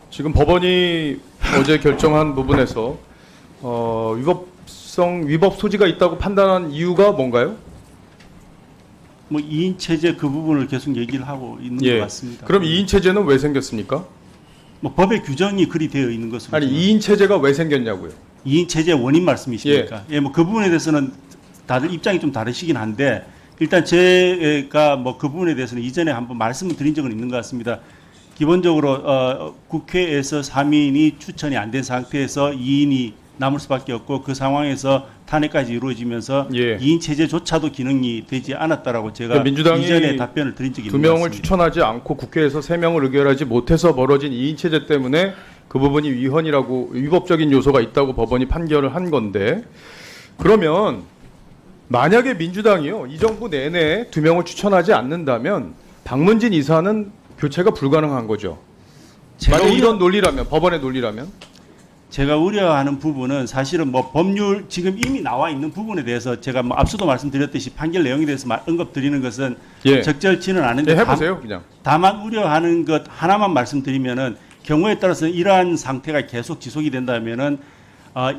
지금 법원이 어제 결정한 부분에서 위법 소지가 있다고 판단한 이유가 뭔가요? 뭐 2인 체제 그 부분을 계속 얘기를 하고 있는 것 같습니다. 그럼 2인 체제는 왜 생겼습니까? 뭐 법의 규정이 그리 되어 있는 것으로. 아니 2인 체제가 왜 생겼냐고요? 2인 체제 원인 말씀이십니까? 예, 뭐 그 부분에 대해서는 다들 입장이 좀 다르시긴 한데 일단 제가 뭐 그 부분에 대해서는 이전에 한번 말씀을 드린 적은 있는 것 같습니다. 기본적으로 국회에서 3인이 추천이 안 된 상태에서 2인이 남을 수밖에 없고 그 상황에서 탄핵까지 이루어지면서 2인 체제조차도 기능이 되지 않았다라고 제가 민주당이 이전에 답변을 드린 적이 있는 것 2명을 같습니다. 추천하지 않고 국회에서 3명을 의결하지 못해서 벌어진 2인 체제 때문에 그 부분이 위법적인 요소가 있다고 법원이 판결을 한 건데, 그러면 만약에 민주당이요 이 정부 내내 2명을 추천하지 않는다면 박문진 이사는 교체가 불가능한 거죠. 만약 이런 논리라면, 법원의 논리라면. 제가 우려하는 부분은 사실은 뭐 법률 지금 이미 나와 있는 부분에 대해서 제가 뭐 앞서도 말씀드렸듯이 판결 내용에 대해서 언급드리는 것은 적절치는 않은데 해보세요, 그냥. 다만 우려하는 것 하나만 말씀드리면은 경우에 따라서 이러한 상태가 계속 지속이 된다면은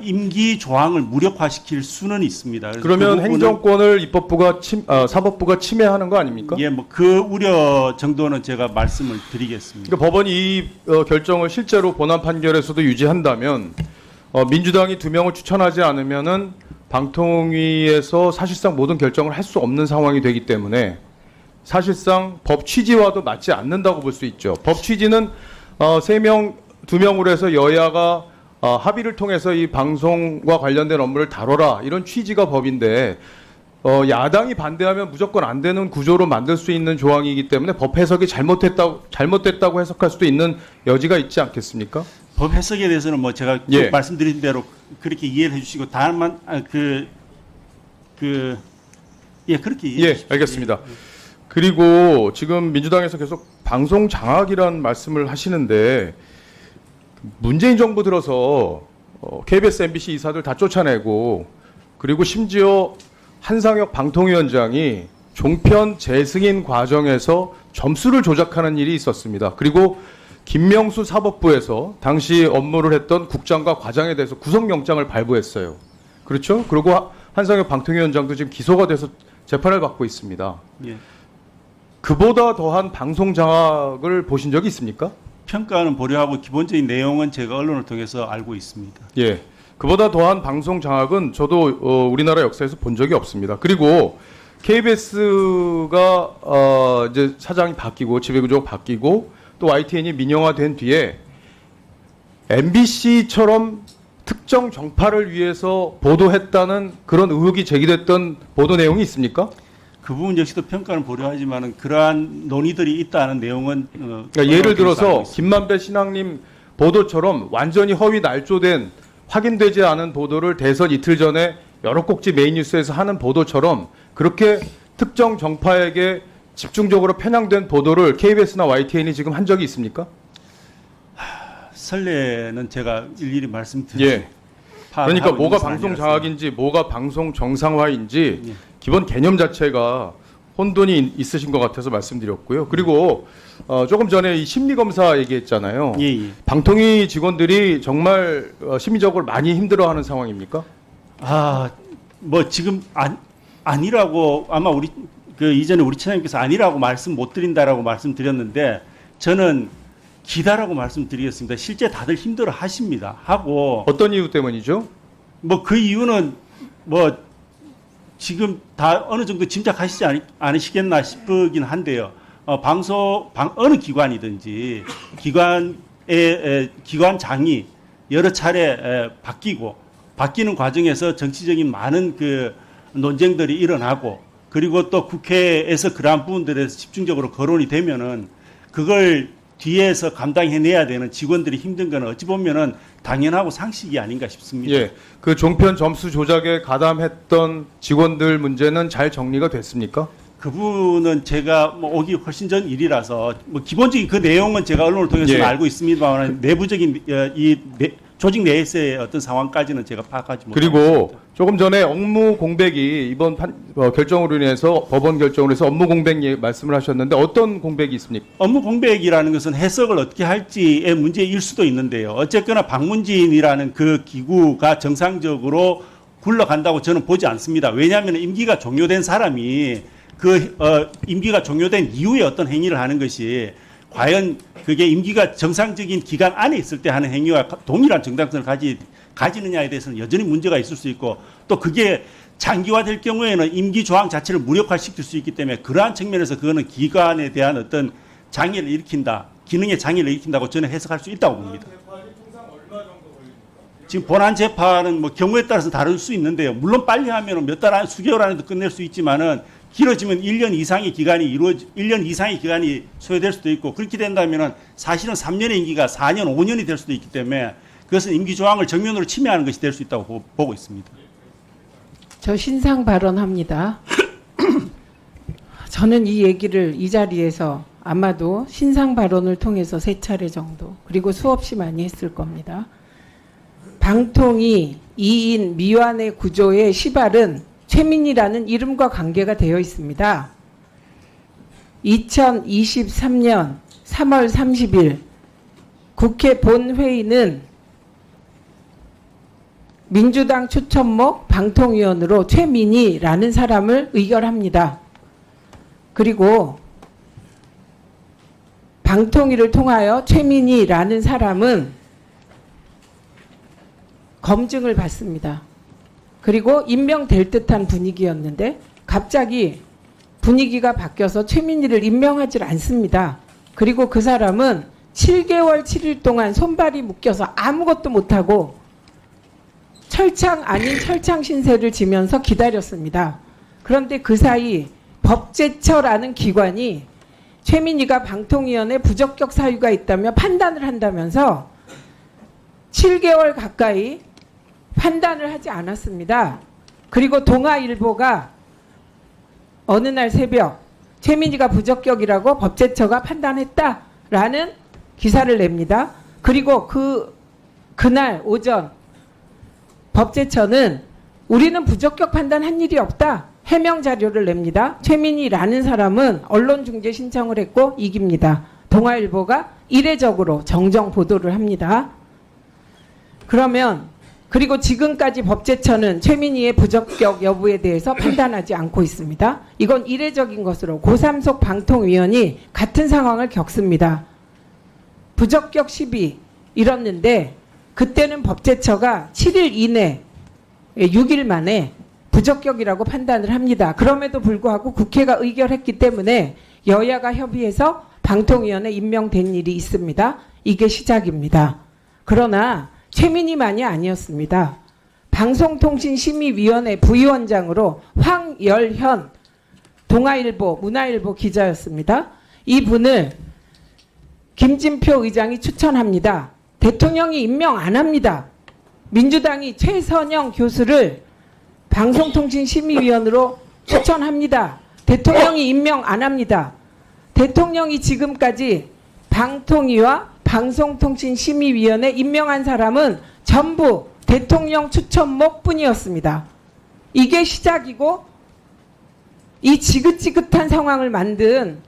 임기 조항을 무력화시킬 수는 있습니다. 그러면 행정권을 입법부가 사법부가 침해하는 거 아닙니까? 예, 뭐 그 우려 정도는 제가 말씀을 드리겠습니다. 그러니까 법원이 이 결정을 실제로 본안 판결에서도 유지한다면 민주당이 2명을 추천하지 않으면은 방통위에서 사실상 모든 결정을 할 수 없는 상황이 되기 때문에 사실상 법 취지와도 맞지 않는다고 볼 수 있죠. 법 취지는 2명으로 해서 여야가 합의를 통해서 이 방송과 관련된 업무를 다뤄라, 이런 취지가 법인데 야당이 반대하면 무조건 안 되는 구조로 만들 수 있는 조항이기 때문에 법 해석이 잘못됐다고 해석할 수도 있는 여지가 있지 않겠습니까? 법 해석에 대해서는 뭐 제가 말씀드린 대로 그렇게 이해를 해주시고 다만 그렇게 이해해 주십시오. 알겠습니다. 그리고 지금 민주당에서 계속 방송 장악이라는 말씀을 하시는데, 문재인 정부 들어서 KBS, MBC 이사들 다 쫓아내고, 그리고 심지어 한상혁 방통위원장이 종편 재승인 과정에서 점수를 조작하는 일이 있었습니다. 그리고 김명수 사법부에서 당시 업무를 했던 국장과 과장에 대해서 구속영장을 발부했어요. 그렇죠? 그리고 한상혁 방통위원장도 지금 기소가 돼서 재판을 받고 있습니다. 예. 그보다 더한 방송 장악을 보신 적이 있습니까? 평가는 보류하고 기본적인 내용은 제가 언론을 통해서 알고 있습니다. 예, 그보다 더한 방송 장악은 저도 우리나라 역사에서 본 적이 없습니다. 그리고 KBS가 이제 사장이 바뀌고 지배구조가 바뀌고 또 YTN이 민영화된 뒤에 MBC처럼 특정 정파를 위해서 보도했다는 그런 의혹이 제기됐던 보도 내용이 있습니까? 그 부분 역시도 평가는 보류하지만은 그러한 논의들이 있다는 내용은 그러니까 예를 들어서 김만배 신앙님 보도처럼 완전히 허위 날조된, 확인되지 않은 보도를 대선 이틀 전에 여러 꼭지 메인 뉴스에서 하는 보도처럼 그렇게 특정 정파에게 집중적으로 편향된 보도를 KBS나 YTN이 지금 한 적이 있습니까? 선례는 제가 일일이 말씀드리죠. 그러니까 뭐가 방송 장악인지 뭐가 방송 정상화인지 기본 개념 자체가 혼돈이 있으신 것 같아서 말씀드렸고요. 그리고 조금 전에 이 심리검사 얘기했잖아요. 방통위 직원들이 정말 심리적으로 많이 힘들어하는 상황입니까? 뭐 지금 아니라고 아마 우리 이전에 우리 차장님께서 아니라고 말씀 못 드린다라고 말씀드렸는데 저는 기다라고 말씀드리겠습니다. 실제 다들 힘들어 하십니다. 하고 어떤 이유 때문이죠? 뭐 그 이유는 뭐 지금 다 어느 정도 짐작하시지 않으시겠나 싶긴 한데요. 어느 기관이든지 기관장이 여러 차례 바뀌는 과정에서 정치적인 많은 그 논쟁들이 일어나고, 그리고 또 국회에서 그러한 부분들에 대해서 집중적으로 거론이 되면은 그걸 뒤에서 감당해내야 되는 직원들이 힘든 건 어찌 보면은 당연하고 상식이 아닌가 싶습니다. 예, 그 종편 점수 조작에 가담했던 직원들 문제는 잘 정리가 됐습니까? 그 부분은 제가 뭐 오기 훨씬 전 일이라서 뭐 기본적인 그 내용은 제가 언론을 통해서 알고 있습니다만 내부적인 조직 내에서의 어떤 상황까지는 제가 파악하지 못합니다. 그리고 조금 전에 업무 공백이 이번 결정으로 인해서 법원 결정으로 해서 업무 공백 말씀을 하셨는데 어떤 공백이 있습니까? 업무 공백이라는 것은 해석을 어떻게 할지의 문제일 수도 있는데요. 어쨌거나 방문진이라는 그 기구가 정상적으로 굴러간다고 저는 보지 않습니다. 왜냐하면 임기가 종료된 사람이 임기가 종료된 이후에 어떤 행위를 하는 것이 과연 그게 임기가 정상적인 기간 안에 있을 때 하는 행위와 동일한 정당성을 가지느냐에 대해서는 여전히 문제가 있을 수 있고, 또 그게 장기화될 경우에는 임기 조항 자체를 무력화시킬 수 있기 때문에 그러한 측면에서 그거는 기관에 대한 어떤 장애를 일으킨다, 기능의 장애를 일으킨다고 저는 해석할 수 있다고 봅니다. 지금 본안 재판은 뭐 경우에 따라서 다를 수 있는데요. 물론 빨리 하면 몇 달 안, 수개월 안에도 끝낼 수 있지만은 길어지면 1년 이상의 기간이 소요될 수도 있고, 그렇게 된다면은 사실은 3년의 임기가 4년, 5년이 될 수도 있기 때문에 그것은 임기 조항을 정면으로 침해하는 것이 될 수 있다고 보고 있습니다. 저 신상 발언합니다. 저는 이 얘기를 이 자리에서 아마도 신상 발언을 통해서 3차례 정도, 그리고 수없이 많이 했을 겁니다. 방통위 2인 미완의 구조의 시발은 최민희라는 이름과 관계가 되어 있습니다. 2023년 3월 30일 국회 본회의는 민주당 추천목 방통위원으로 최민희라는 사람을 의결합니다. 그리고 방통위를 통하여 최민희라는 사람은 검증을 받습니다. 그리고 임명될 듯한 분위기였는데 갑자기 분위기가 바뀌어서 최민희를 임명하지 않습니다. 그리고 그 사람은 7개월 7일 동안 손발이 묶여서 아무것도 못하고 철창 아닌 철창 신세를 지면서 기다렸습니다. 그런데 그 사이 법제처라는 기관이 최민희가 방통위원회 부적격 사유가 있다며 판단을 한다면서 7개월 가까이 판단을 하지 않았습니다. 그리고 동아일보가 어느 날 새벽 최민희가 부적격이라고 법제처가 판단했다라는 기사를 냅니다. 그리고 그날 오전 법제처는 우리는 부적격 판단한 일이 없다, 해명 자료를 냅니다. 최민희라는 사람은 언론중재 신청을 했고 이깁니다. 동아일보가 이례적으로 정정 보도를 합니다. 그리고 지금까지 법제처는 최민희의 부적격 여부에 대해서 판단하지 않고 있습니다. 이건 이례적인 것으로 고3속 방통위원이 같은 상황을 겪습니다. 부적격 시비 이뤘는데 그때는 법제처가 7일 이내 6일 만에 부적격이라고 판단을 합니다. 그럼에도 불구하고 국회가 의결했기 때문에 여야가 협의해서 방통위원회 임명된 일이 있습니다. 이게 시작입니다. 그러나 최민희만이 아니었습니다. 방송통신심의위원회 부위원장으로 황열현 동아일보, 문화일보 기자였습니다. 이분을 김진표 의장이 추천합니다. 대통령이 임명 안 합니다. 민주당이 최선영 교수를 방송통신심의위원으로 추천합니다. 대통령이 임명 안 합니다. 대통령이 지금까지 방통위와 방송통신심의위원회 임명한 사람은 전부 대통령 추천목 뿐이었습니다. 이게 시작이고 이 지긋지긋한 상황을 만든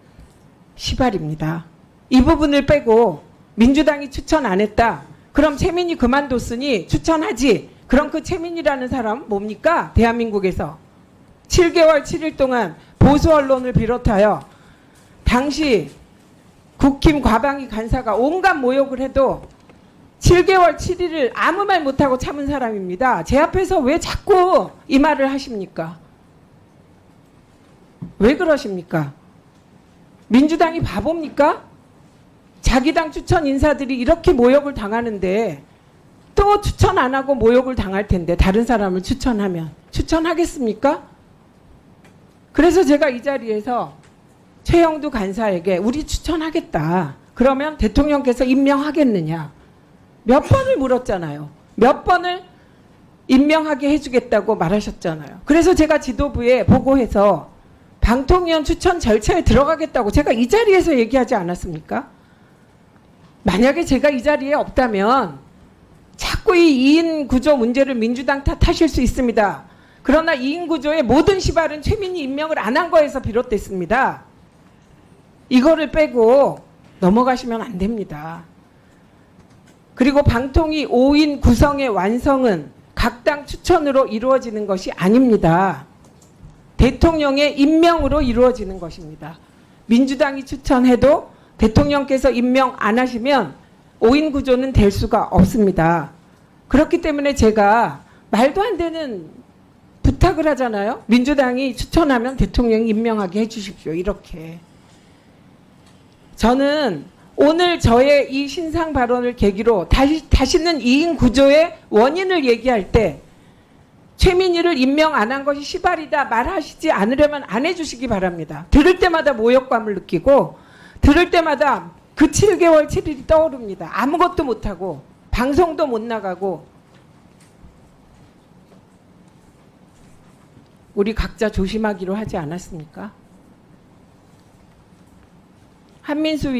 시발입니다. 이 부분을 빼고 민주당이 추천 안 했다. 그럼 최민희 그만뒀으니 추천하지. 그럼 그 최민희라는 사람 뭡니까? 대한민국에서 7개월 7일 동안 보수 언론을 비롯하여 당시 국힘 과방위 간사가 온갖 모욕을 해도 7개월 7일을 아무 말 못하고 참은 사람입니다. 제 앞에서 왜 자꾸 이 말을 하십니까? 왜 그러십니까? 민주당이 바보입니까? 자기 당 추천 인사들이 이렇게 모욕을 당하는데 또 추천 안 하고 모욕을 당할 텐데 다른 사람을 추천하면 추천하겠습니까? 그래서 제가 이 자리에서 최영두 간사에게 우리 추천하겠다. 그러면 대통령께서 임명하겠느냐. 몇 번을 물었잖아요. 몇 번을 임명하게 해주겠다고 말하셨잖아요. 그래서 제가 지도부에 보고해서 방통위원 추천 절차에 들어가겠다고 제가 이 자리에서 얘기하지 않았습니까? 만약에 제가 이 자리에 없다면 자꾸 자꾸 이 2인 구조 문제를 민주당 탓하실 수 있습니다. 그러나 2인 구조의 모든 시발은 최민희 임명을 안 한 거에서 비롯됐습니다. 이거를 빼고 넘어가시면 안 됩니다. 그리고 방통위 5인 구성의 완성은 각 당 추천으로 이루어지는 것이 아닙니다. 대통령의 임명으로 이루어지는 것입니다. 민주당이 추천해도 대통령께서 임명 안 하시면 5인 구조는 될 수가 없습니다. 그렇기 때문에 제가 말도 안 되는 부탁을 하잖아요. 민주당이 추천하면 대통령이 임명하게 해주십시오. 이렇게. 저는 오늘 저의 이 신상 발언을 계기로 다시는 2인 구조의 원인을 얘기할 때 최민희를 임명 안 한 것이 시발이다 말하시지 않으려면 안 해주시기 바랍니다. 들을 때마다 모욕감을 느끼고 들을 때마다 그 7개월 7일이 떠오릅니다. 아무것도 못하고 방송도 못 나가고 우리 각자 조심하기로 하지 않았습니까? 한민수